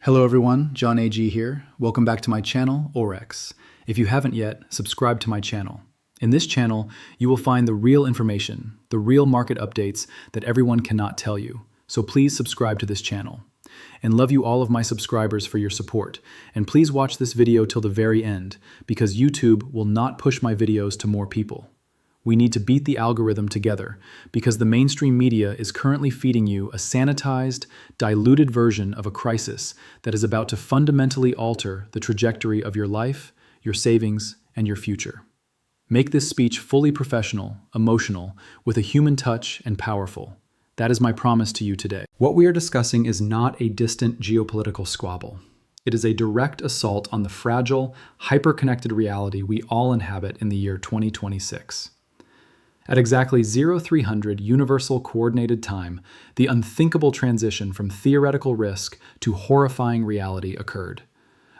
Hello everyone, John AG here. Welcome back to my channel, Aurex. If you haven't yet, subscribe to my channel. In this channel, you will find the real information, the real market updates that everyone cannot tell you. So please subscribe to this channel. And love you all of my subscribers for your support. And please watch this video till the very end, because YouTube will not push my videos to more people. We need to beat the algorithm together because the mainstream media is currently feeding you a sanitized, diluted version of a crisis that is about to fundamentally alter the trajectory of your life, your savings, and your future. Make this speech fully professional, emotional, with a human touch, and powerful. That is my promise to you today. What we are discussing is not a distant geopolitical squabble. It is a direct assault on the fragile, hyper-connected reality we all inhabit in the year 2026. At exactly 0300 Universal Coordinated Time, the unthinkable transition from theoretical risk to horrifying reality occurred.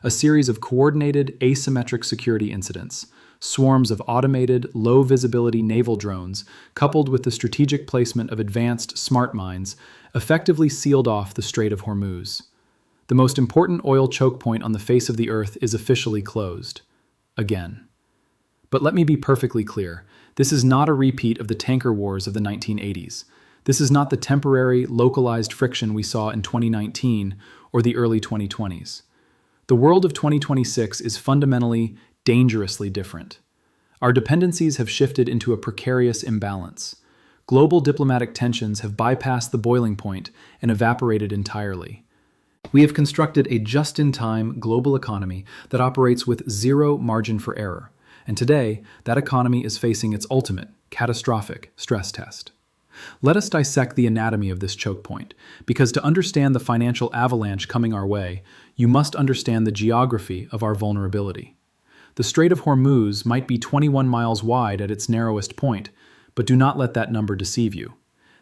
A series of coordinated, asymmetric security incidents, swarms of automated, low-visibility naval drones, coupled with the strategic placement of advanced smart mines, effectively sealed off the Strait of Hormuz. The most important oil choke point on the face of the Earth is officially closed. Again. But let me be perfectly clear. This is not a repeat of the tanker wars of the 1980s. This is not the temporary, localized friction we saw in 2019 or the early 2020s. The world of 2026 is fundamentally, dangerously different. Our dependencies have shifted into a precarious imbalance. Global diplomatic tensions have bypassed the boiling point and evaporated entirely. We have constructed a just-in-time global economy that operates with zero margin for error. And today, that economy is facing its ultimate, catastrophic stress test. Let us dissect the anatomy of this choke point, because to understand the financial avalanche coming our way, you must understand the geography of our vulnerability. The Strait of Hormuz might be 21 miles wide at its narrowest point, but do not let that number deceive you.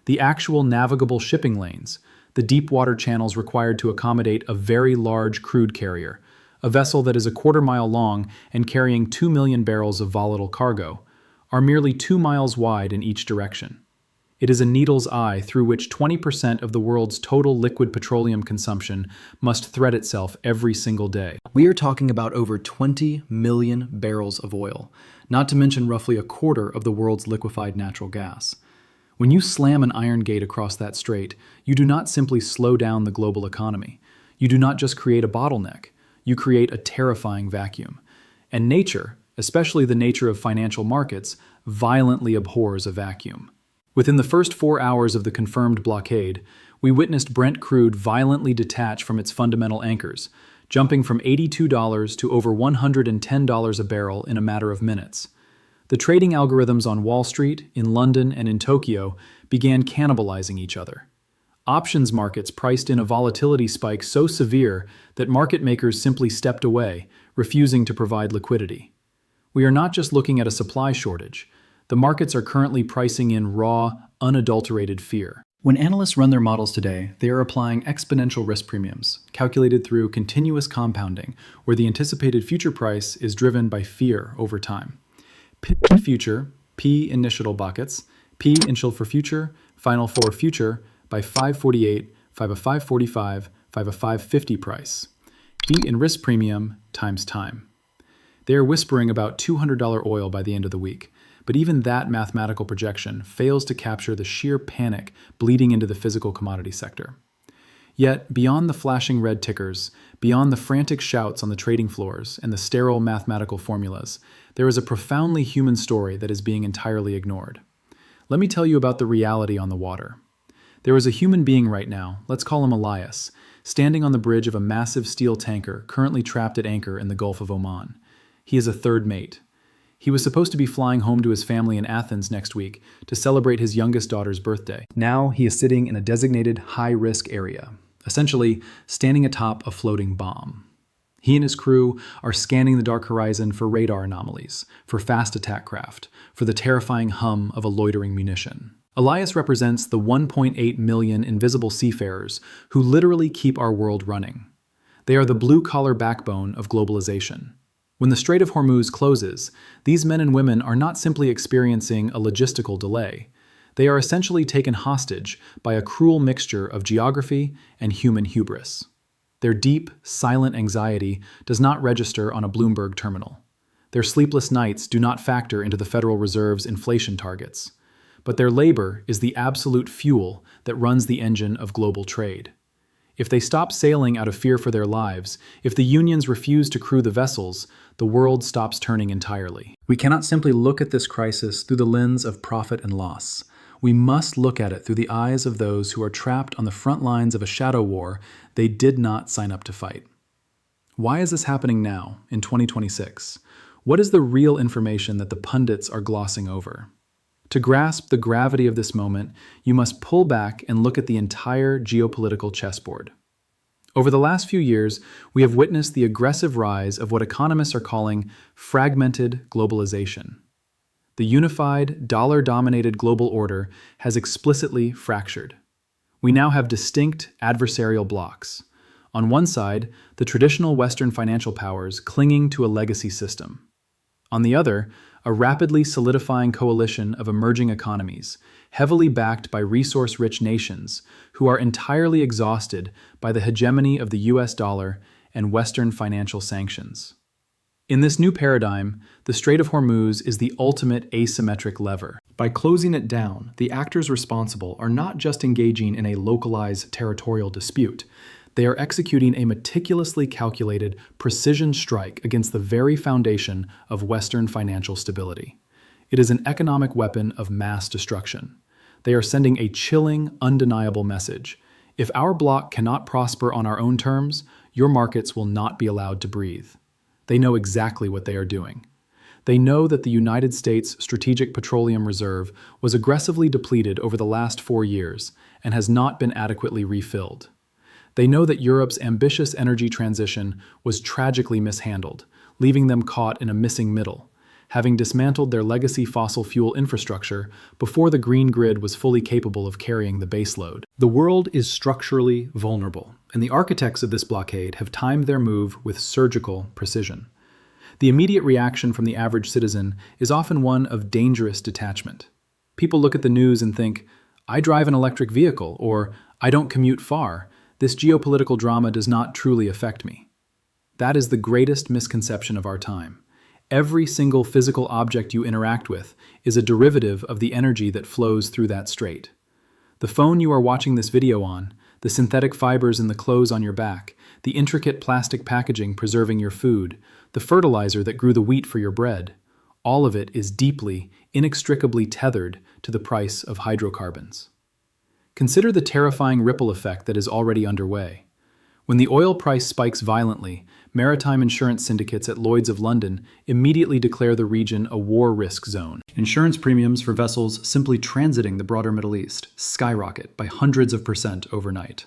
The actual navigable shipping lanes, the deep water channels required to accommodate a very large crude carrier, a vessel that is a quarter-mile long and carrying 2 million barrels of volatile cargo, are merely 2 miles wide in each direction. It is a needle's eye through which 20% of the world's total liquid petroleum consumption must thread itself every single day. We are talking about over 20 million barrels of oil, not to mention roughly a quarter of the world's liquefied natural gas. When you slam an iron gate across that strait, you do not simply slow down the global economy. You do not just create a bottleneck. You create a terrifying vacuum. And nature, especially the nature of financial markets, violently abhors a vacuum. Within the first 4 hours of the confirmed blockade, we witnessed Brent crude violently detach from its fundamental anchors, jumping from $82 to over $110 a barrel in a matter of minutes. The trading algorithms on Wall Street, in London, and in Tokyo began cannibalizing each other. Options markets priced in a volatility spike so severe that market makers simply stepped away, refusing to provide liquidity. We are not just looking at a supply shortage. The markets are currently pricing in raw, unadulterated fear. When analysts run their models today, they are applying exponential risk premiums, calculated through continuous compounding, where the anticipated future price is driven by fear over time. P future, P initial buckets, P initial for future, final for future, by 548, 5 of 545, 5 of 550 price. P in risk premium times time. They are whispering about $200 oil by the end of the week, but even that mathematical projection fails to capture the sheer panic bleeding into the physical commodity sector. Yet, beyond the flashing red tickers, beyond the frantic shouts on the trading floors and the sterile mathematical formulas, there is a profoundly human story that is being entirely ignored. Let me tell you about the reality on the water. There is a human being right now, let's call him Elias, standing on the bridge of a massive steel tanker currently trapped at anchor in the Gulf of Oman. He is a third mate. He was supposed to be flying home to his family in Athens next week to celebrate his youngest daughter's birthday. Now he is sitting in a designated high-risk area, essentially standing atop a floating bomb. He and his crew are scanning the dark horizon for radar anomalies, for fast attack craft, for the terrifying hum of a loitering munition. Elias represents the 1.8 million invisible seafarers who literally keep our world running. They are the blue-collar backbone of globalization. When the Strait of Hormuz closes, these men and women are not simply experiencing a logistical delay. They are essentially taken hostage by a cruel mixture of geography and human hubris. Their deep, silent anxiety does not register on a Bloomberg terminal. Their sleepless nights do not factor into the Federal Reserve's inflation targets. But their labor is the absolute fuel that runs the engine of global trade. If they stop sailing out of fear for their lives, if the unions refuse to crew the vessels, the world stops turning entirely. We cannot simply look at this crisis through the lens of profit and loss. We must look at it through the eyes of those who are trapped on the front lines of a shadow war they did not sign up to fight. Why is this happening now, in 2026? What is the real information that the pundits are glossing over? To grasp the gravity of this moment, you must pull back and look at the entire geopolitical chessboard. Over the last few years, we have witnessed the aggressive rise of what economists are calling fragmented globalization. The unified, dollar-dominated global order has explicitly fractured. We now have distinct adversarial blocks. On one side, the traditional Western financial powers clinging to a legacy system. On the other, a rapidly solidifying coalition of emerging economies, heavily backed by resource-rich nations who are entirely exhausted by the hegemony of the US dollar and Western financial sanctions. In this new paradigm, the Strait of Hormuz is the ultimate asymmetric lever. By closing it down, the actors responsible are not just engaging in a localized territorial dispute. They are executing a meticulously calculated precision strike against the very foundation of Western financial stability. It is an economic weapon of mass destruction. They are sending a chilling, undeniable message. If our bloc cannot prosper on our own terms, your markets will not be allowed to breathe. They know exactly what they are doing. They know that the United States Strategic Petroleum Reserve was aggressively depleted over the last 4 years and has not been adequately refilled. They know that Europe's ambitious energy transition was tragically mishandled, leaving them caught in a missing middle, having dismantled their legacy fossil fuel infrastructure before the green grid was fully capable of carrying the baseload. The world is structurally vulnerable, and the architects of this blockade have timed their move with surgical precision. The immediate reaction from the average citizen is often one of dangerous detachment. People look at the news and think, "I drive an electric vehicle," or "I don't commute far. This geopolitical drama does not truly affect me." That is the greatest misconception of our time. Every single physical object you interact with is a derivative of the energy that flows through that strait. The phone you are watching this video on, the synthetic fibers in the clothes on your back, the intricate plastic packaging preserving your food, the fertilizer that grew the wheat for your bread, all of it is deeply, inextricably tethered to the price of hydrocarbons. Consider the terrifying ripple effect that is already underway. When the oil price spikes violently, maritime insurance syndicates at Lloyd's of London immediately declare the region a war risk zone. Insurance premiums for vessels simply transiting the broader Middle East skyrocket by hundreds of % overnight.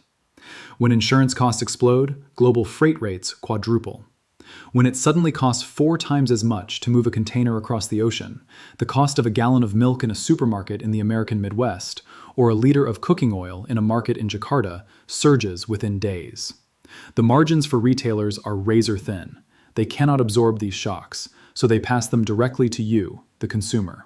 When insurance costs explode, global freight rates quadruple. When it suddenly costs 4 times as much to move a container across the ocean, the cost of a gallon of milk in a supermarket in the American Midwest, or a liter of cooking oil in a market in Jakarta, surges within days. The margins for retailers are razor thin. They cannot absorb these shocks, so they pass them directly to you, the consumer.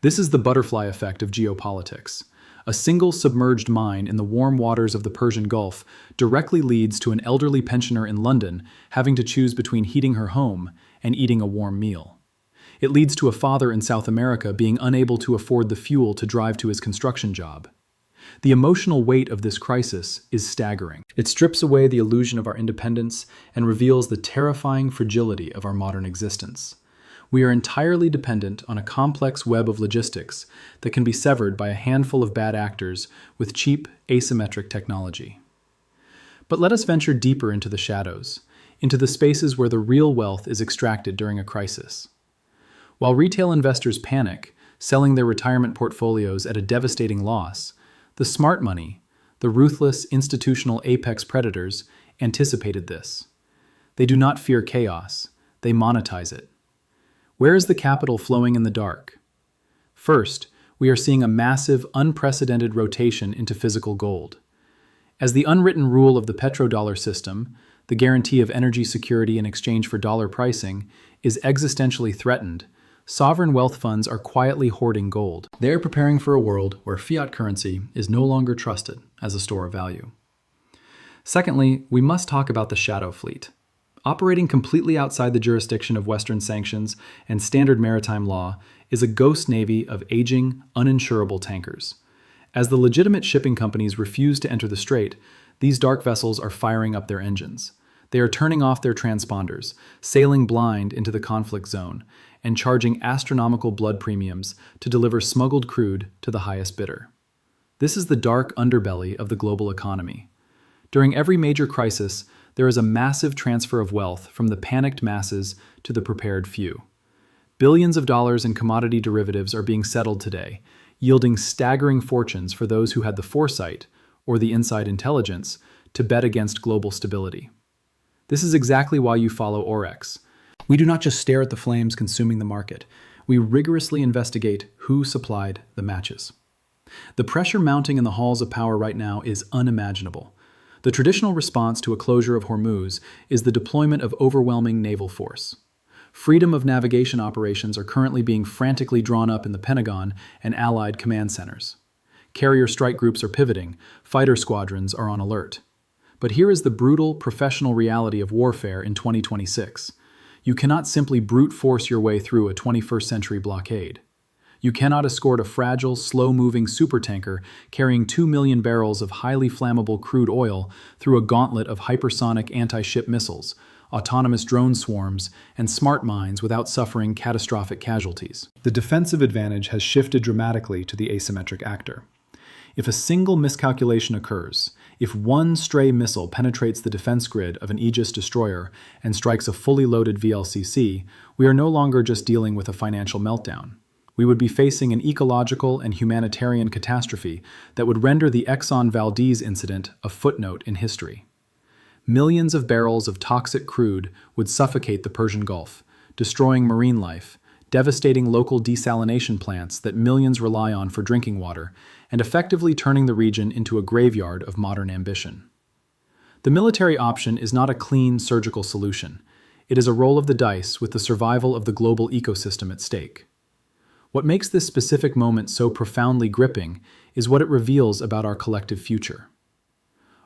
This is the butterfly effect of geopolitics. A single submerged mine in the warm waters of the Persian Gulf directly leads to an elderly pensioner in London having to choose between heating her home and eating a warm meal. It leads to a father in South America being unable to afford the fuel to drive to his construction job. The emotional weight of this crisis is staggering. It strips away the illusion of our independence and reveals the terrifying fragility of our modern existence. We are entirely dependent on a complex web of logistics that can be severed by a handful of bad actors with cheap, asymmetric technology. But let us venture deeper into the shadows, into the spaces where the real wealth is extracted during a crisis. While retail investors panic, selling their retirement portfolios at a devastating loss, the smart money, the ruthless institutional apex predators, anticipated this. They do not fear chaos, they monetize it. Where is the capital flowing in the dark? First, we are seeing a massive, unprecedented rotation into physical gold. As the unwritten rule of the petrodollar system, the guarantee of energy security in exchange for dollar pricing, is existentially threatened, sovereign wealth funds are quietly hoarding gold. They are preparing for a world where fiat currency is no longer trusted as a store of value. Secondly, we must talk about the shadow fleet. Operating completely outside the jurisdiction of Western sanctions and standard maritime law is a ghost navy of aging, uninsurable tankers. As the legitimate shipping companies refuse to enter the strait, these dark vessels are firing up their engines. They are turning off their transponders, sailing blind into the conflict zone, and charging astronomical blood premiums to deliver smuggled crude to the highest bidder. This is the dark underbelly of the global economy. During every major crisis, there is a massive transfer of wealth from the panicked masses to the prepared few. Billions of dollars in commodity derivatives are being settled today, yielding staggering fortunes for those who had the foresight, or the inside intelligence, to bet against global stability. This is exactly why you follow Aurex. We do not just stare at the flames consuming the market. We rigorously investigate who supplied the matches. The pressure mounting in the halls of power right now is unimaginable. The traditional response to a closure of Hormuz is the deployment of overwhelming naval force. Freedom of navigation operations are currently being frantically drawn up in the Pentagon and allied command centers. Carrier strike groups are pivoting, fighter squadrons are on alert. But here is the brutal, professional reality of warfare in 2026. You cannot simply brute force your way through a 21st century blockade. You cannot escort a fragile, slow-moving supertanker carrying 2 million barrels of highly flammable crude oil through a gauntlet of hypersonic anti-ship missiles, autonomous drone swarms, and smart mines without suffering catastrophic casualties. The defensive advantage has shifted dramatically to the asymmetric actor. If a single miscalculation occurs, if one stray missile penetrates the defense grid of an Aegis destroyer and strikes a fully loaded VLCC, we are no longer just dealing with a financial meltdown. We would be facing an ecological and humanitarian catastrophe that would render the Exxon Valdez incident a footnote in history. Millions of barrels of toxic crude would suffocate the Persian Gulf, destroying marine life, devastating local desalination plants that millions rely on for drinking water, and effectively turning the region into a graveyard of modern ambition. The military option is not a clean surgical solution. It is a roll of the dice with the survival of the global ecosystem at stake. What makes this specific moment so profoundly gripping is what it reveals about our collective future.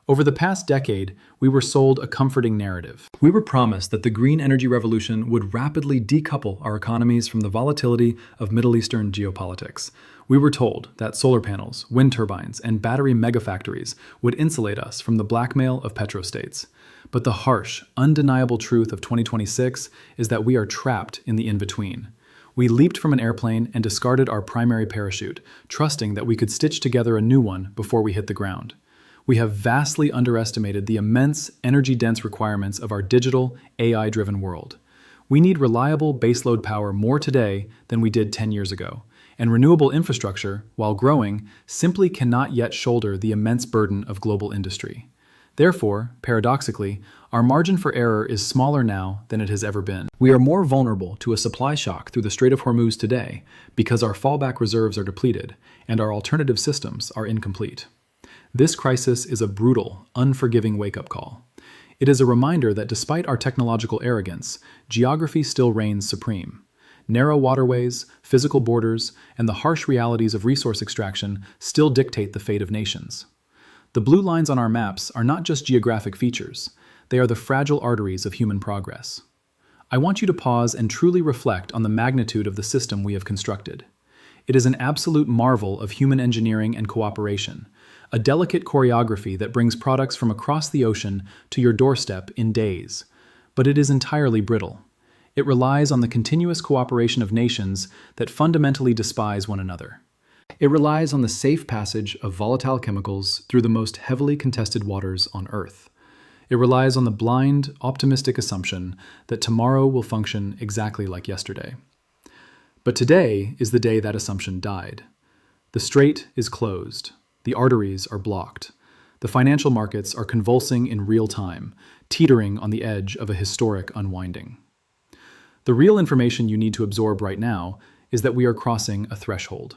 Over the past decade, we were sold a comforting narrative. We were promised that the green energy revolution would rapidly decouple our economies from the volatility of Middle Eastern geopolitics. We were told that solar panels, wind turbines, and battery megafactories would insulate us from the blackmail of petrostates. But the harsh, undeniable truth of 2026 is that we are trapped in the in-between. We leaped from an airplane and discarded our primary parachute, trusting that we could stitch together a new one before we hit the ground. We have vastly underestimated the immense, energy-dense requirements of our digital, AI-driven world. We need reliable baseload power more today than we did 10 years ago, and renewable infrastructure, while growing, simply cannot yet shoulder the immense burden of global industry. Therefore, paradoxically, our margin for error is smaller now than it has ever been. We are more vulnerable to a supply shock through the Strait of Hormuz today because our fallback reserves are depleted and our alternative systems are incomplete. This crisis is a brutal, unforgiving wake-up call. It is a reminder that despite our technological arrogance, geography still reigns supreme. Narrow waterways, physical borders, and the harsh realities of resource extraction still dictate the fate of nations. The blue lines on our maps are not just geographic features, they are the fragile arteries of human progress. I want you to pause and truly reflect on the magnitude of the system we have constructed. It is an absolute marvel of human engineering and cooperation, a delicate choreography that brings products from across the ocean to your doorstep in days. But it is entirely brittle. It relies on the continuous cooperation of nations that fundamentally despise one another. It relies on the safe passage of volatile chemicals through the most heavily contested waters on Earth. It relies on the blind, optimistic assumption that tomorrow will function exactly like yesterday. But today is the day that assumption died. The strait is closed. The arteries are blocked. The financial markets are convulsing in real time, teetering on the edge of a historic unwinding. The real information you need to absorb right now is that we are crossing a threshold.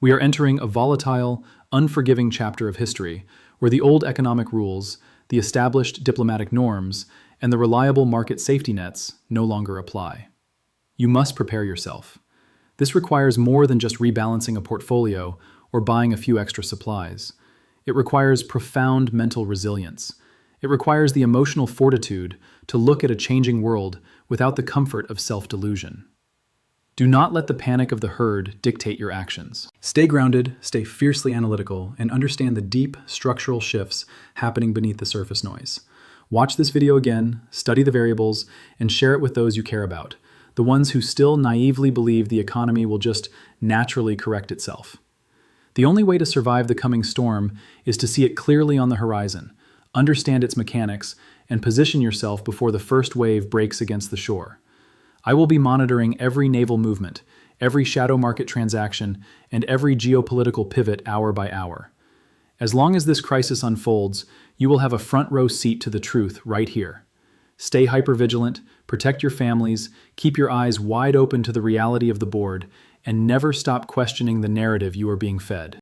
We are entering a volatile, unforgiving chapter of history where the old economic rules, the established diplomatic norms, and the reliable market safety nets no longer apply. You must prepare yourself. This requires more than just rebalancing a portfolio or buying a few extra supplies. It requires profound mental resilience. It requires the emotional fortitude to look at a changing world without the comfort of self-delusion. Do not let the panic of the herd dictate your actions. Stay grounded, stay fiercely analytical, and understand the deep structural shifts happening beneath the surface noise. Watch this video again, study the variables, and share it with those you care about, the ones who still naively believe the economy will just naturally correct itself. The only way to survive the coming storm is to see it clearly on the horizon, understand its mechanics, and position yourself before the first wave breaks against the shore. I will be monitoring every naval movement, every shadow market transaction, and every geopolitical pivot hour by hour. As long as this crisis unfolds, you will have a front row seat to the truth right here. Stay hypervigilant, protect your families, keep your eyes wide open to the reality of the board, and never stop questioning the narrative you are being fed.